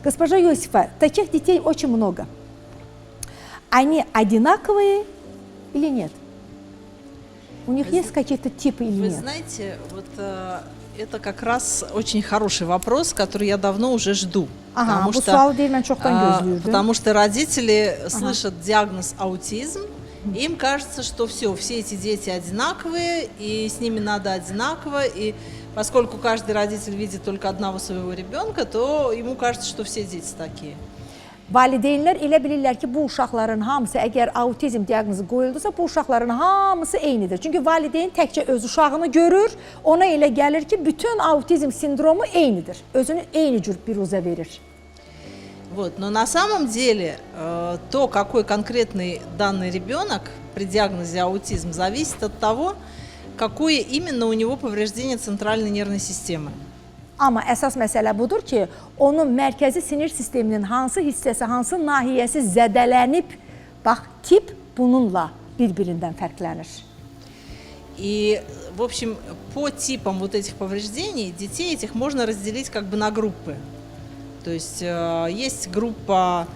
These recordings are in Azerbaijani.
Госпожа Иосифа, таких детей очень много. Они одинаковые или нет? У них есть какие-то типы или нет? Вы знаете, вот это как раз очень хороший вопрос, который я давно уже жду. Ага, bu sualı değil, ben çoktan gözlüyordum. Потому что родители слышат диагноз аутизм, и им кажется, что все эти дети одинаковые, и с ними надо одинаково, и поскольку каждый родитель видит только одного своего ребенка, то ему кажется, что все дети такие. Valideynlər elə bilirlər ki, bu uşaqların hamısı, əgər autizm diaqnozu qoyuldusa, bu uşaqların hamısı eynidir. Çünki valideyn təkcə öz uşağını görür, ona elə gəlir ki, bütün autizm sindromu eynidir. Özünü eyni cür biruzə verir. Вот. Но на самом деле то, какой конкретный данный ребенок при диагнозе аутизм, зависит от того, какое именно у него повреждение центральной нервной системы. Amma əsas məsələ budur ki, onun mərkəzi sinir sisteminin hansı hissəsi, hansı nahiyəsi zədələnib, bax, tip bununla bir-birindən fərqlənir. И, в общем, по типам вот этих повреждений детей этих можно разделить как бы на группы. То есть есть группа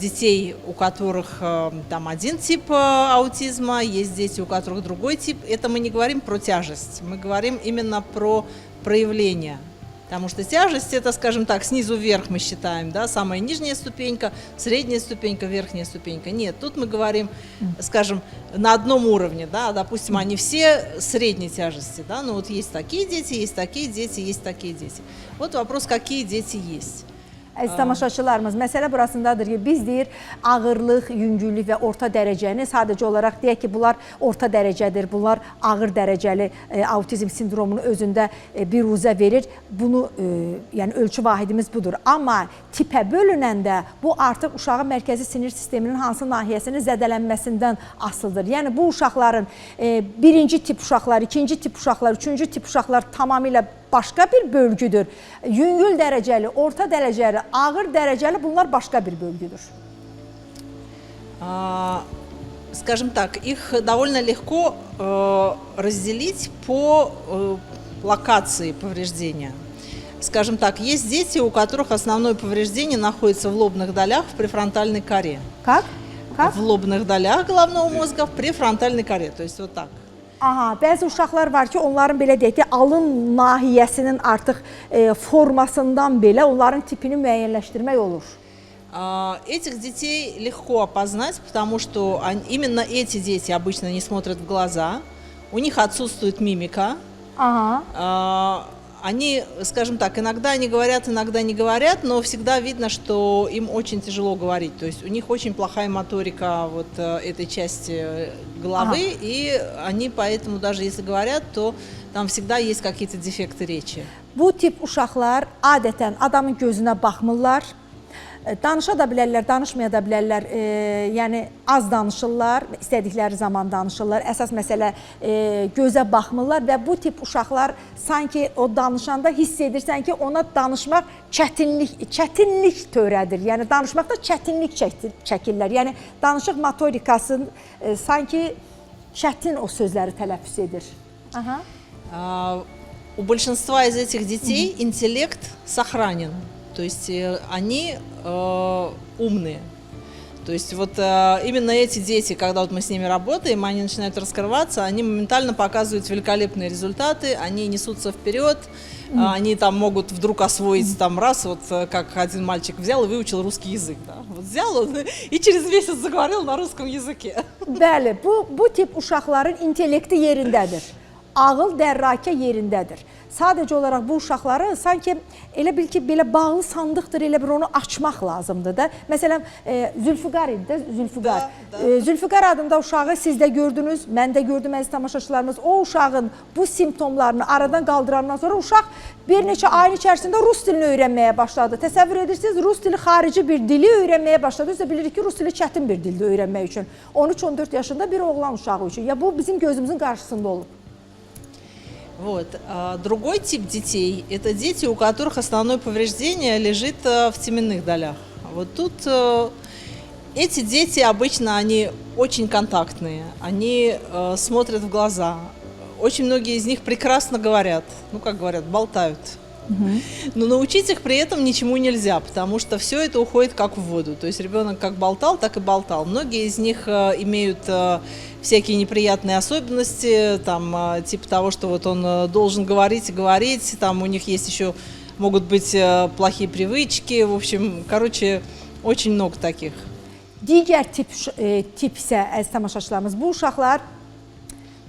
детей, у которых там один тип аутизма, есть дети, у которых другой тип. Это мы не говорим про тяжесть, мы говорим именно про проявление. Потому что тяжесть — это, скажем так, снизу вверх мы считаем, да, самая нижняя ступенька, средняя ступенька, верхняя ступенька. Нет, тут мы говорим, скажем, на одном уровне, да, допустим, они все средней тяжести, да, но вот есть такие дети, есть такие дети, есть такие дети. Вот вопрос, какие дети есть. Əziz tamaşaçılarımız, məsələ burasındadır ki, biz deyir ağırlıq, yüngüllük və orta dərəcəni sadəcə olaraq deyək ki, bunlar orta dərəcədir, bunlar ağır dərəcəli autizm sindromunu özündə biruzə verir. Bunu, yəni ölçü vahidimiz budur. Amma tipə bölünəndə bu artıq uşağın mərkəzi sinir sisteminin hansı nahiyəsinin zədələnməsindən asılıdır. Yəni bu uşaqların birinci tip uşaqlar, ikinci tip uşaqlar, üçüncü tip uşaqlar tamamilə başqa bir bölgüdür. Yüngül dərəcəli, orta dərəcəli, ağır dərəcəli bunlar başqa bir bölgüdür. Скажем так, их довольно легко разделить по локации повреждения. Скажем так, есть дети, у которых основное повреждение находится в лобных долях в префронтальной коре. Как? В лобных долях головного мозга в префронтальной коре, то есть вот так. Aha, bəzi uşaqlar var ki, onların belə deyək ki, alın nahiyəsinin artıq formasından belə onların tipini müəyyənləşdirmək olur. Этих детей легко опознать, потому что именно эти дети обычно не смотрят в глаза, у них отсутствует мимика. Они, скажем так, иногда они говорят, иногда не говорят, но всегда видно, что им очень тяжело говорить. То есть у них очень плохая моторика вот этой части головы, и они поэтому даже если говорят, то там всегда есть какие-то дефекты речи. Bu tip uşaqlar adətən adamın gözünə baxmırlar. Danışa da bilərlər, danışmaya da bilərlər, yəni az danışırlar, istədikləri zaman danışırlar. Əsas məsələ gözə baxmırlar və bu tip uşaqlar sanki o danışanda hiss edirsən ki, ona danışmaq çətinlik törədir. Yəni danışmaqda çətinlik çəkirlər. Yəni danışıq motorikası sanki çətin o sözləri tələffüz edir. У большинства из этих детей интеллект сохранен. То есть они умные. То есть вот именно эти дети, когда вот мы с ними работаем, они начинают раскрываться, они моментально показывают великолепные результаты, они несутся вперед, они там могут вдруг освоить там раз, вот как один мальчик взял и выучил русский язык. Да? Вот взял он и через месяц заговорил на русском языке. Bəli, bu tip uşaqların intellekti yerindədir. Ağıl dərrakə yerindədir. Sadəcə olaraq bu uşaqları sanki elə bil ki, belə bağlı sandıqdır, elə bir onu açmaq lazımdır da. Məsələn, Zülfüqar idi də, Zülfüqar. Zülfüqar adında uşağı siz də gördünüz, mən də gördüm əziz tamaşaçılarımız. O uşağın bu simptomlarını aradan qaldırandan sonra uşaq bir neçə ayın içərisində rus dilini öyrənməyə başladı. Təsəvvür edirsiniz, rus dili xarici bir dili öyrənməyə başladı. Biz də bilirik ki, rus dili çətin bir dildə öyrənmək üçün. 13-14 yaşında bir oğlan uşağı üçün. Ya bu bizim gözümüzün qarşısında olub. Вот. Другой тип детей – это дети, у которых основное повреждение лежит в теменных долях. Вот тут эти дети обычно они очень контактные, они смотрят в глаза. Очень многие из них прекрасно говорят, ну как говорят, болтают. Но научить их при этом ничему нельзя, потому что все это уходит как в воду. То есть ребенок как болтал, так и болтал. Многие из них имеют всякие неприятные особенности, там, типа того, что вот он должен говорить и говорить, там у них есть еще, могут быть плохие привычки, в общем, короче, очень много таких. Digər tip isə, əziz tamaşaçılarımız, bu uşaqlar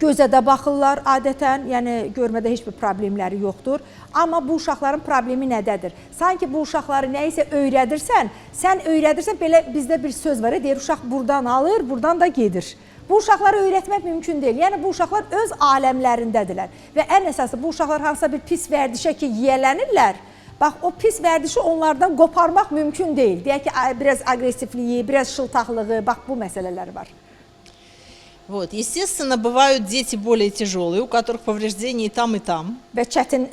gözə də baxırlar adətən, yəni görmədə heç bir problemləri yoxdur. Amma bu uşaqların problemi nədədir? Sanki bu uşaqları nəyisə öyrədirsən, sən öyrədirsən, belə bizdə bir söz var, deyir, uşaq buradan alır, buradan da gedir. Bu uşaqları öyrətmək mümkün deyil. Yəni bu uşaqlar öz aləmlərindədirlər. Və ən əsası bu uşaqlar hansısa bir pis vərdişə ki, yiyələnirlər, bax, o pis vərdişi onlardan qoparmaq mümkün deyil. Deyək ki, biraz aqressivliyi, biraz şıltaqlığı, bax, bu məsələlər var. Вот. Естественно, бывают дети более тяжелые, у которых повреждения и там, и там. Və çətin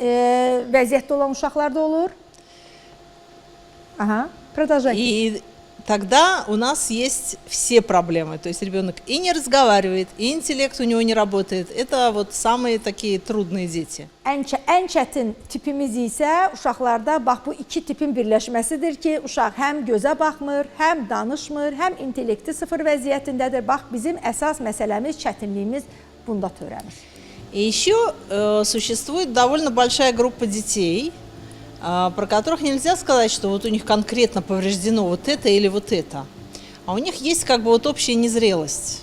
vəziyyətdə olan uşaqlar da olur. Aha, продолжайте. И тогда у нас есть все проблемы. То есть ребенок и не разговаривает, и интеллект у него не работает. Это вот самые такие трудные дети. Ən çətin tipimiz isə uşaqlarda bax bu iki tipin birləşməsidir ki, uşaq həm gözə baxmır, həm danışmır, həm intellekti sıfır vəziyyətindədir. Bax bizim əsas məsələmiz, çətinliyimiz bunda törənir. И еще существует довольно большая группа детей, про которых нельзя сказать, что вот у них конкретно повреждено вот это или вот это. А у них есть как бы вот общая незрелость.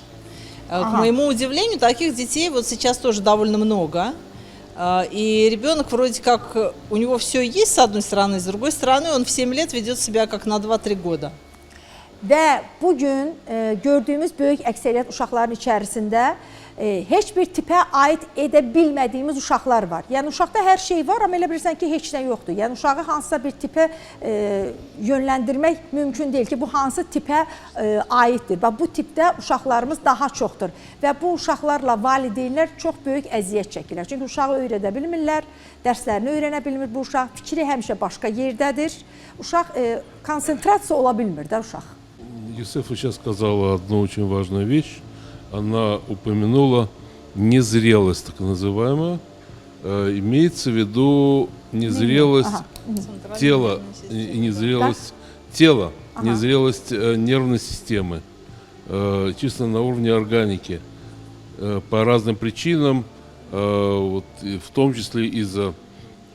К моему удивлению, таких детей вот сейчас тоже довольно много. И ребенок вроде как, у него все есть с одной стороны, с другой стороны он в 7 лет ведет себя как на 2-3 года. Və bugün gördüyümüz böyük əksəriyyət uşaqların içərisində heç bir tipə aid edə bilmədiyimiz uşaqlar var. Yəni uşaqda hər şey var, amma elə bilirsən ki, heç nə yoxdur. Yəni uşağı hansısa bir tipə yönləndirmək mümkün deyil ki, bu hansı tipə aiddir. Bax, bu tipdə uşaqlarımız daha çoxdur. Və bu uşaqlarla valideynlər çox böyük əziyyət çəkirlər. Çünki uşağı öyrədə bilmirlər, dərslərini öyrənə bilmir bu uşaq, fikri həmişə başqa yerdədir. Uşaq konsentrasiya ola bilmir də uşaq. Юсефа сейчас сказала одну очень важную вещь. Она упомянула незрелость, так называемую. Имеется в виду незрелость тела и незрелость тела, незрелость нервной системы, чисто на уровне органики. По разным причинам, вот, в том числе из-за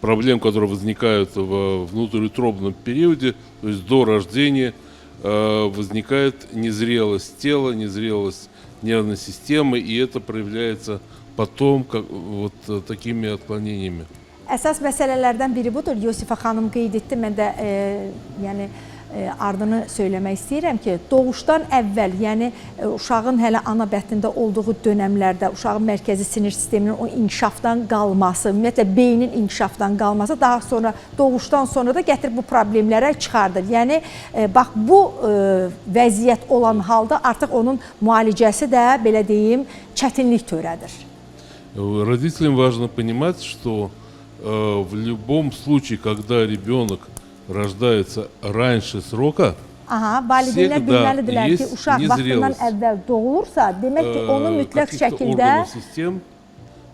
проблем, которые возникают в внутриутробном периоде, то есть до рождения, возникает незрелость тела, незрелость нервной системы, и это проявляется потом как, вот такими отклонениями. Əsas məsələlərdən biri budur. Yosifə xanım qeyd etdi, mən də yəni ardını söyləmək istəyirəm ki, doğuşdan əvvəl, yəni uşağın hələ ana bətnində olduğu dönəmlərdə uşağın mərkəzi sinir sisteminin o inkişafdan qalması, ümumiyyətlə beynin inkişafdan qalması daha sonra doğuşdan sonra da gətirib bu problemlərə çıxardır. Yəni bax bu vəziyyət olan halda artıq onun müalicəsi də belə deyim çətinlik törədir. Родителям важно понимать, что в любом случае, когда ребенок rождается раньше срока, valideynlər bilməlidirlər ki, uşaq vaxtından əvvəl doğulursa, demək ki, onu mütləq şəkildə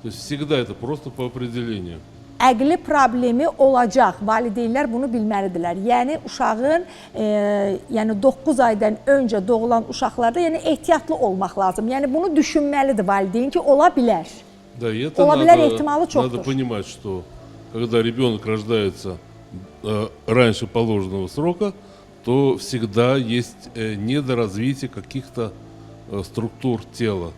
то есть всегда это просто по определению. Əqli problemi olacaq. Valideynlər bunu bilməlidirlər. Yəni uşağın yəni 9 aydan öncə doğulan uşaqlarda yəni ehtiyatlı olmaq lazım. Yəni bunu düşünməlidir valideyn ki, ola bilər. Да, и это надо понимать, что когда ребенок рождается раньше положенного срока, то всегда есть недоразвитие каких-то структур тела.